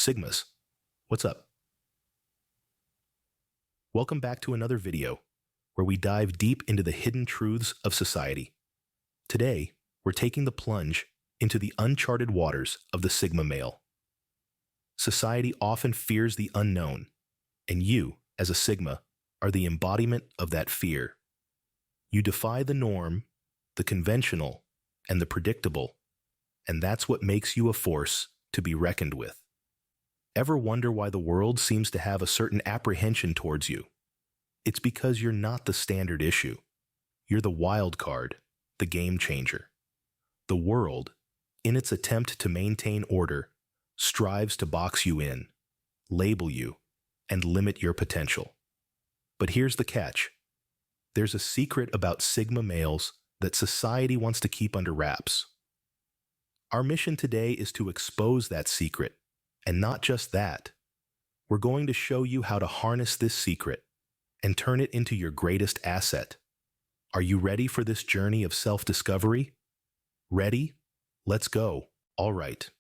Sigmas, what's up? Welcome back to another video where we dive deep into the hidden truths of society. Today, we're taking the plunge into the uncharted waters of the Sigma male. Society often fears the unknown, and you, as a Sigma, are the embodiment of that fear. You defy the norm, the conventional, and the predictable, and that's what makes you a force to be reckoned with. Ever wonder why the world seems to have a certain apprehension towards you? It's because you're not the standard issue. You're the wild card, the game changer. The world, in its attempt to maintain order, strives to box you in, label you, and limit your potential. But here's the catch. There's a secret about Sigma males that society wants to keep under wraps. Our mission today is to expose that secret. And not just that, we're going to show you how to harness this secret and turn it into your greatest asset. Are you ready for this journey of self-discovery? Ready? Let's go. All right.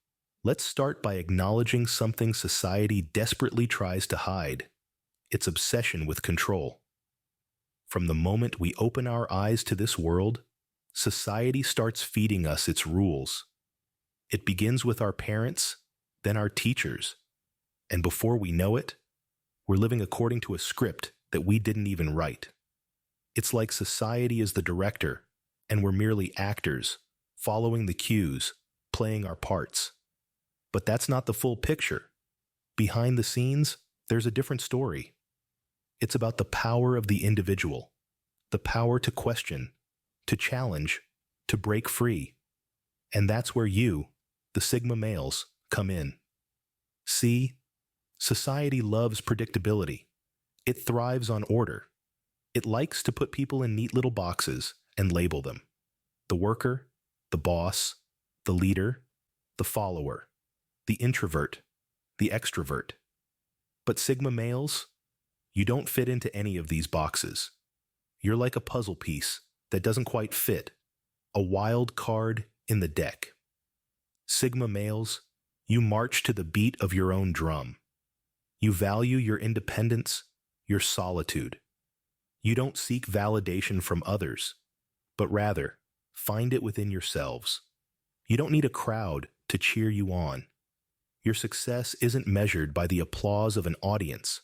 Let's start by acknowledging something society desperately tries to hide: its obsession with control. From the moment we open our eyes to this world, society starts feeding us its rules. It begins with our parents, then our teachers, and before we know it, we're living according to a script that we didn't even write. It's like society is the director, and we're merely actors, following the cues, playing our parts. But that's not the full picture. Behind the scenes, there's a different story. It's about the power of the individual, the power to question, to challenge, to break free. And that's where you, the Sigma males, come in. See, society loves predictability. It thrives on order. It likes to put people in neat little boxes and label them: the worker, the boss, the leader, the follower, the introvert, the extrovert. But Sigma males, you don't fit into any of these boxes. You're like a puzzle piece that doesn't quite fit, a wild card in the deck. Sigma males, you march to the beat of your own drum. You value your independence, your solitude. You don't seek validation from others, but rather find it within yourselves. You don't need a crowd to cheer you on. Your success isn't measured by the applause of an audience,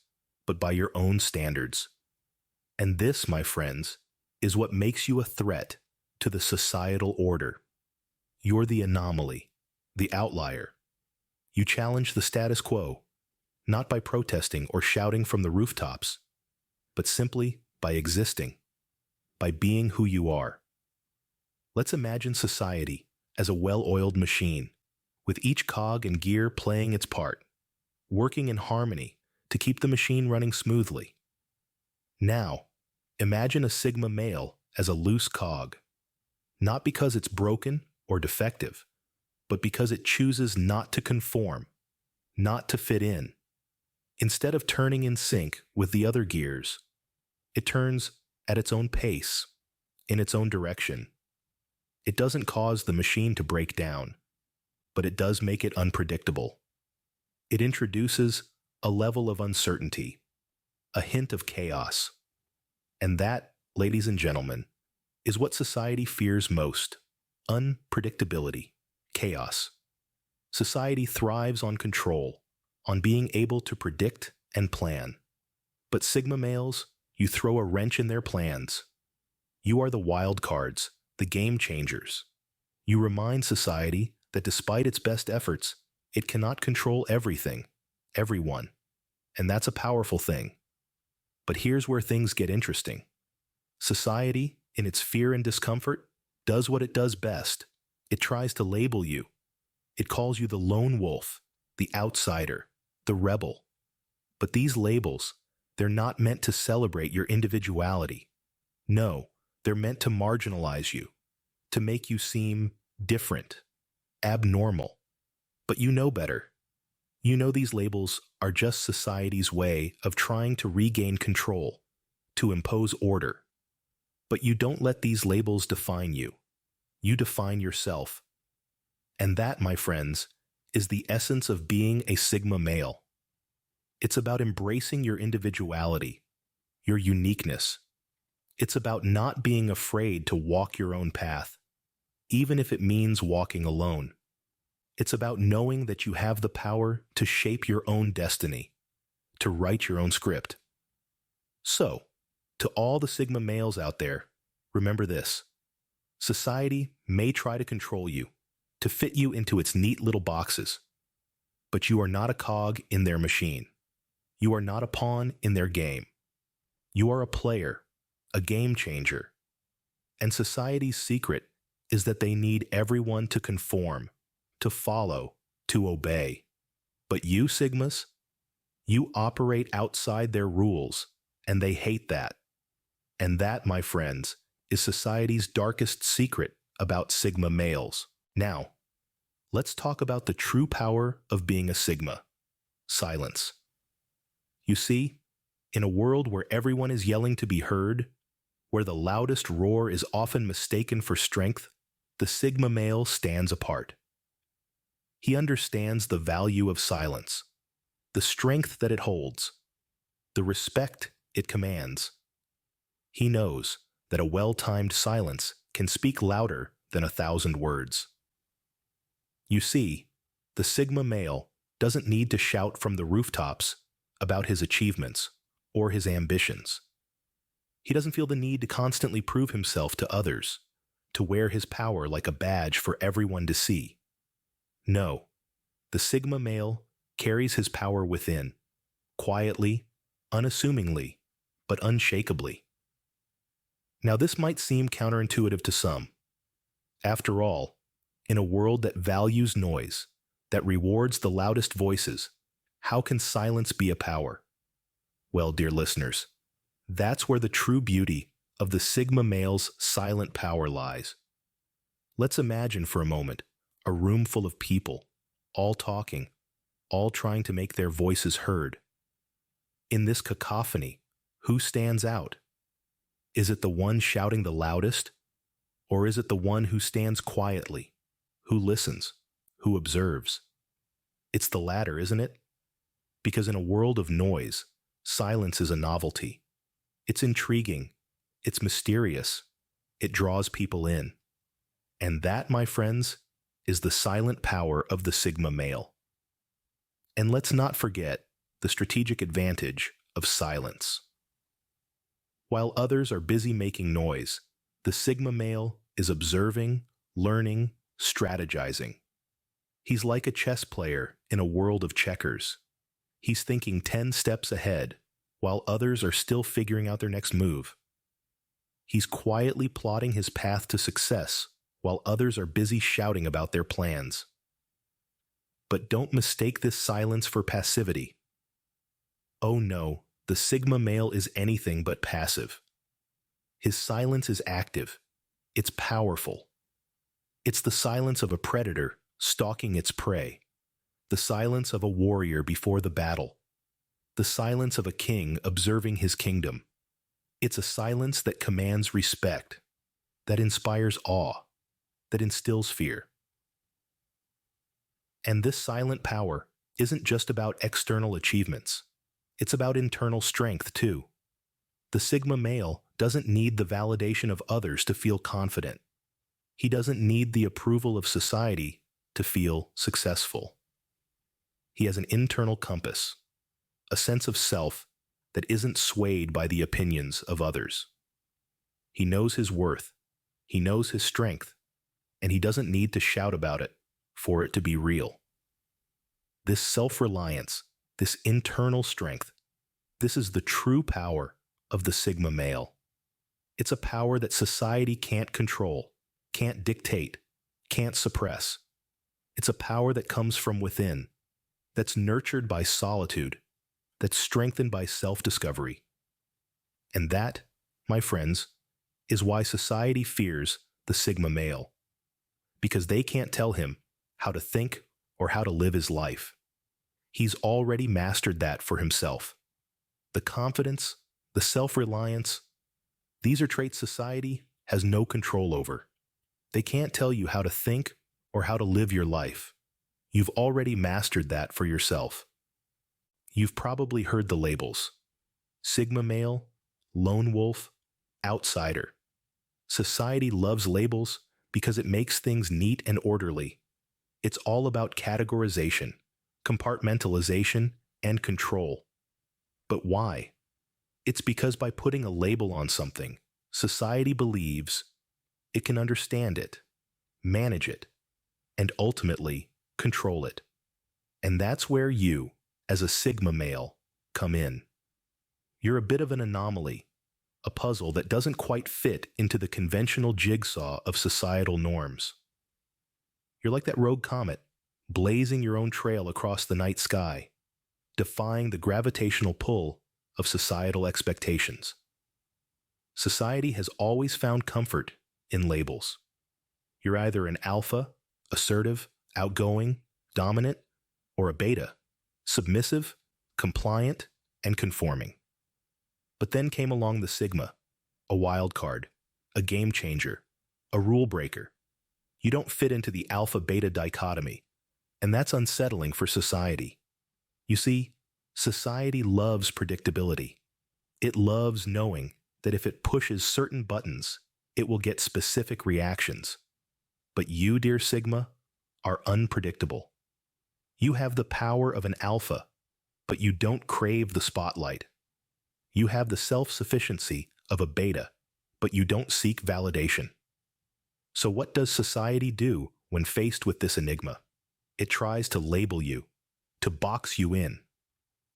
but by your own standards. And this, my friends, is what makes you a threat to the societal order. You're the anomaly, the outlier. You challenge the status quo, not by protesting or shouting from the rooftops, but simply by existing, by being who you are. Let's imagine society as a well-oiled machine, with each cog and gear playing its part, working in harmony to keep the machine running smoothly. Now, imagine a Sigma male as a loose cog, not because it's broken or defective, but because it chooses not to conform, not to fit in. Instead of turning in sync with the other gears, it turns at its own pace, in its own direction. It doesn't cause the machine to break down, but it does make it unpredictable. It introduces a level of uncertainty, a hint of chaos. And that, ladies and gentlemen, is what society fears most: unpredictability. Chaos. Society thrives on control, on being able to predict and plan. But Sigma males, you throw a wrench in their plans. You are the wild cards, the game changers. You remind society that despite its best efforts, it cannot control everything, everyone. And that's a powerful thing. But here's where things get interesting. Society, in its fear and discomfort, does what it does best. It tries to label you. It calls you the lone wolf, the outsider, the rebel. But these labels, they're not meant to celebrate your individuality. No, they're meant to marginalize you, to make you seem different, abnormal. But you know better. You know these labels are just society's way of trying to regain control, to impose order. But you don't let these labels define you. You define yourself. And that, my friends, is the essence of being a Sigma male. It's about embracing your individuality, your uniqueness. It's about not being afraid to walk your own path, even if it means walking alone. It's about knowing that you have the power to shape your own destiny, to write your own script. So, to all the Sigma males out there, remember this. Society may try to control you, to fit you into its neat little boxes, but you are not a cog in their machine. You are not a pawn in their game. You are a player, a game changer. And society's secret is that they need everyone to conform, to follow, to obey. But you, Sigmas, you operate outside their rules, and they hate that. And that, my friends, is society's darkest secret about Sigma males. Now, let's talk about the true power of being a Sigma: silence. You see, in a world where everyone is yelling to be heard, where the loudest roar is often mistaken for strength, the Sigma male stands apart. He understands the value of silence, the strength that it holds, the respect it commands. He knows that a well-timed silence can speak louder than 1,000 words. You see, the Sigma male doesn't need to shout from the rooftops about his achievements or his ambitions. He doesn't feel the need to constantly prove himself to others, to wear his power like a badge for everyone to see. No, the Sigma male carries his power within, quietly, unassumingly, but unshakably. Now, this might seem counterintuitive to some. After all, in a world that values noise, that rewards the loudest voices, how can silence be a power? Well, dear listeners, that's where the true beauty of the Sigma male's silent power lies. Let's imagine for a moment a room full of people, all talking, all trying to make their voices heard. In this cacophony, who stands out? Is it the one shouting the loudest? Or is it the one who stands quietly, who listens, who observes? It's the latter, isn't it? Because in a world of noise, silence is a novelty. It's intriguing. It's mysterious. It draws people in. And that, my friends, is the silent power of the Sigma male. And let's not forget the strategic advantage of silence. While others are busy making noise, the Sigma male is observing, learning, strategizing. He's like a chess player in a world of checkers. He's thinking 10 steps ahead, while others are still figuring out their next move. He's quietly plotting his path to success, while others are busy shouting about their plans. But don't mistake this silence for passivity. Oh no, the Sigma male is anything but passive. His silence is active. It's powerful. It's the silence of a predator stalking its prey, the silence of a warrior before the battle, the silence of a king observing his kingdom. It's a silence that commands respect, that inspires awe, that instills fear. And this silent power isn't just about external achievements. It's about internal strength, too. The Sigma male doesn't need the validation of others to feel confident. He doesn't need the approval of society to feel successful. He has an internal compass, a sense of self that isn't swayed by the opinions of others. He knows his worth, he knows his strength, and he doesn't need to shout about it for it to be real. This self-reliance, this internal strength, this is the true power of the Sigma male. It's a power that society can't control, can't dictate, can't suppress. It's a power that comes from within, that's nurtured by solitude, that's strengthened by self-discovery. And that, my friends, is why society fears the Sigma male, because they can't tell him how to think or how to live his life. He's already mastered that for himself. The confidence, the self-reliance, these are traits society has no control over. They can't tell you how to think or how to live your life. You've already mastered that for yourself. You've probably heard the labels: Sigma male, lone wolf, outsider. Society loves labels because it makes things neat and orderly. It's all about categorization, compartmentalization, and control. But why? It's because by putting a label on something, society believes it can understand it, manage it, and ultimately control it. And that's where you, as a Sigma male, come in. You're a bit of an anomaly, a puzzle that doesn't quite fit into the conventional jigsaw of societal norms. You're like that rogue comet, blazing your own trail across the night sky, defying the gravitational pull of societal expectations. Society has always found comfort in labels. You're either an alpha, assertive, outgoing, dominant, or a beta, submissive, compliant, and conforming. But then came along the Sigma, a wild card, a game changer, a rule breaker. You don't fit into the alpha-beta dichotomy, and that's unsettling for society. You see, society loves predictability. It loves knowing that if it pushes certain buttons, it will get specific reactions. But you, dear Sigma, are unpredictable. You have the power of an alpha, but you don't crave the spotlight. You have the self-sufficiency of a beta, but you don't seek validation. So what does society do when faced with this enigma? It tries to label you, to box you in.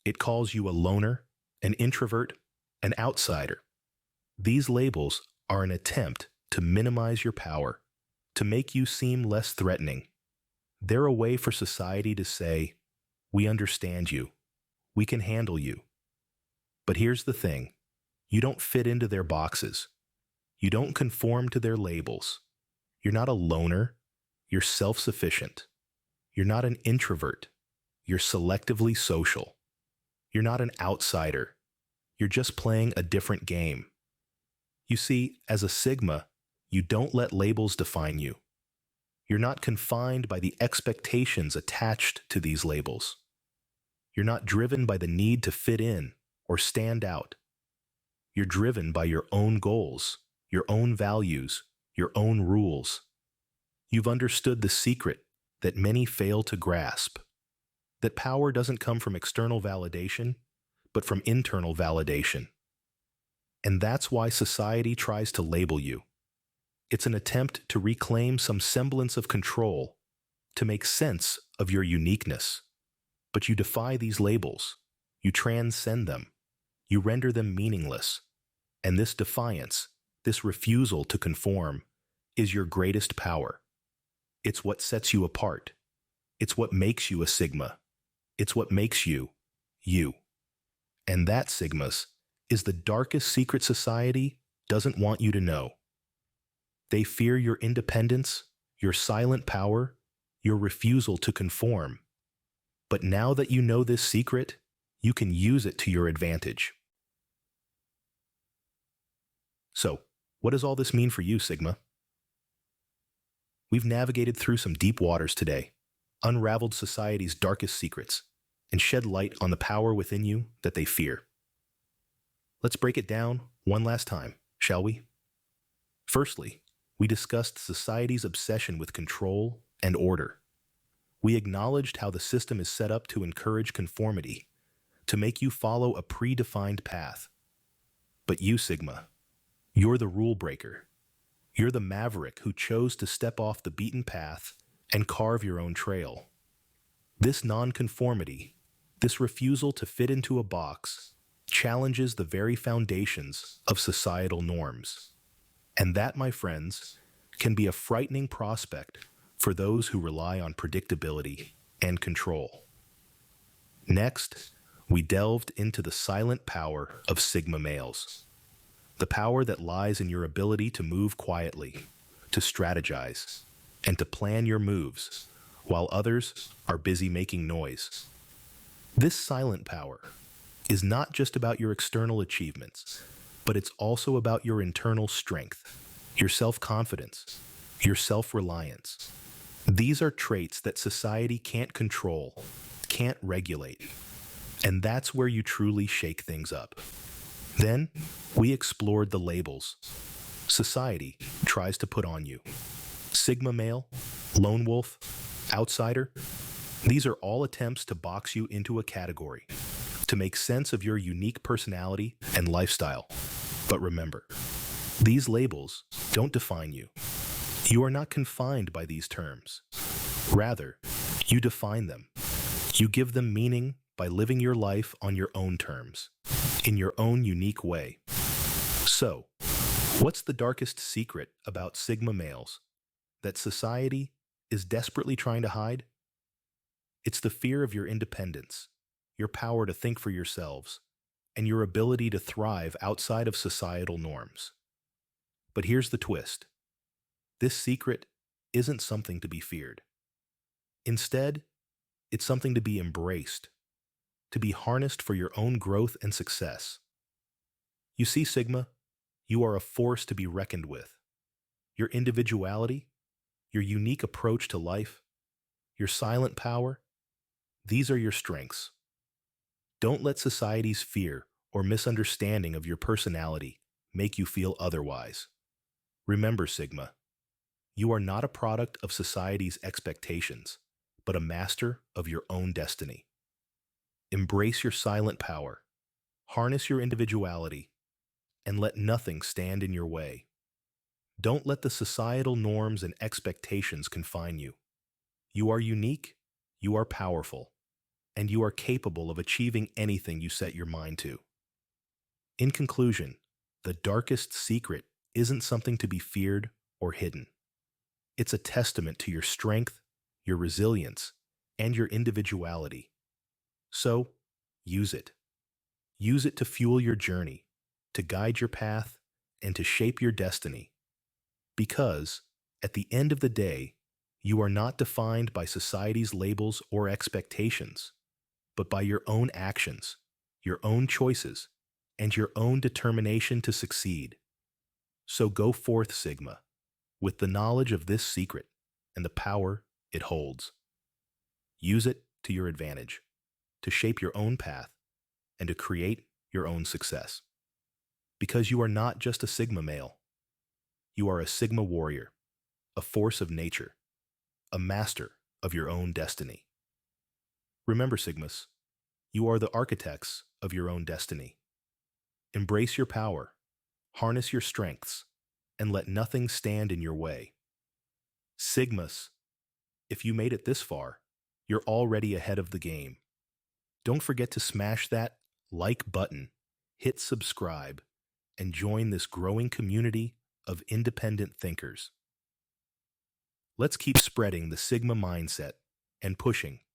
It calls you a loner, an introvert, an outsider. These labels are an attempt to minimize your power, to make you seem less threatening. They're a way for society to say, "We understand you. We can handle you." But here's the thing. You don't fit into their boxes. You don't conform to their labels. You're not a loner. You're self-sufficient. You're not an introvert. You're selectively social. You're not an outsider. You're just playing a different game. You see, as a Sigma, you don't let labels define you. You're not confined by the expectations attached to these labels. You're not driven by the need to fit in or stand out. You're driven by your own goals, your own values, your own rules. You've understood the secret that many fail to grasp, that power doesn't come from external validation, but from internal validation. And that's why society tries to label you. It's an attempt to reclaim some semblance of control, to make sense of your uniqueness. But you defy these labels. You transcend them. You render them meaningless. And this defiance, this refusal to conform, is your greatest power. It's what sets you apart. It's what makes you a Sigma. It's what makes you, you. And that, Sigmas, is the darkest secret society doesn't want you to know. They fear your independence, your silent power, your refusal to conform. But now that you know this secret, you can use it to your advantage. So, what does all this mean for you, Sigma? We've navigated through some deep waters today, unraveled society's darkest secrets, and shed light on the power within you that they fear. Let's break it down one last time, shall we? Firstly, we discussed society's obsession with control and order. We acknowledged how the system is set up to encourage conformity, to make you follow a predefined path. But you, Sigma, you're the rule breaker. You're the maverick who chose to step off the beaten path and carve your own trail. This nonconformity, this refusal to fit into a box, challenges the very foundations of societal norms. And that, my friends, can be a frightening prospect for those who rely on predictability and control. Next, we delved into the silent power of Sigma males. The power that lies in your ability to move quietly, to strategize, and to plan your moves, while others are busy making noise. This silent power is not just about your external achievements, but it's also about your internal strength, your self-confidence, your self-reliance. These are traits that society can't control, can't regulate, and that's where you truly shake things up. Then, we explored the labels society tries to put on you. Sigma male, lone wolf, outsider. These are all attempts to box you into a category, to make sense of your unique personality and lifestyle. But remember, these labels don't define you. You are not confined by these terms. Rather, you define them. You give them meaning by living your life on your own terms, in your own unique way. So, what's the darkest secret about Sigma males that society is desperately trying to hide? It's the fear of your independence, your power to think for yourselves, and your ability to thrive outside of societal norms. But here's the twist. This secret isn't something to be feared. Instead, it's something to be embraced, to be harnessed for your own growth and success. You see, Sigma, you are a force to be reckoned with. Your individuality, your unique approach to life, your silent power, these are your strengths. Don't let society's fear or misunderstanding of your personality make you feel otherwise. Remember, Sigma, you are not a product of society's expectations, but a master of your own destiny. Embrace your silent power, harness your individuality, and let nothing stand in your way. Don't let the societal norms and expectations confine you. You are unique, you are powerful, and you are capable of achieving anything you set your mind to. In conclusion, the darkest secret isn't something to be feared or hidden. It's a testament to your strength, your resilience, and your individuality. So, use it. Use it to fuel your journey, to guide your path, and to shape your destiny. Because, at the end of the day, you are not defined by society's labels or expectations, but by your own actions, your own choices, and your own determination to succeed. So go forth, Sigma, with the knowledge of this secret and the power it holds. Use it to your advantage, to shape your own path, and to create your own success. Because you are not just a Sigma male. You are a Sigma warrior, a force of nature, a master of your own destiny. Remember, Sigmas, you are the architects of your own destiny. Embrace your power, harness your strengths, and let nothing stand in your way. Sigmas, if you made it this far, you're already ahead of the game. Don't forget to smash that like button, hit subscribe, and join this growing community of independent thinkers. Let's keep spreading the Sigma mindset and pushing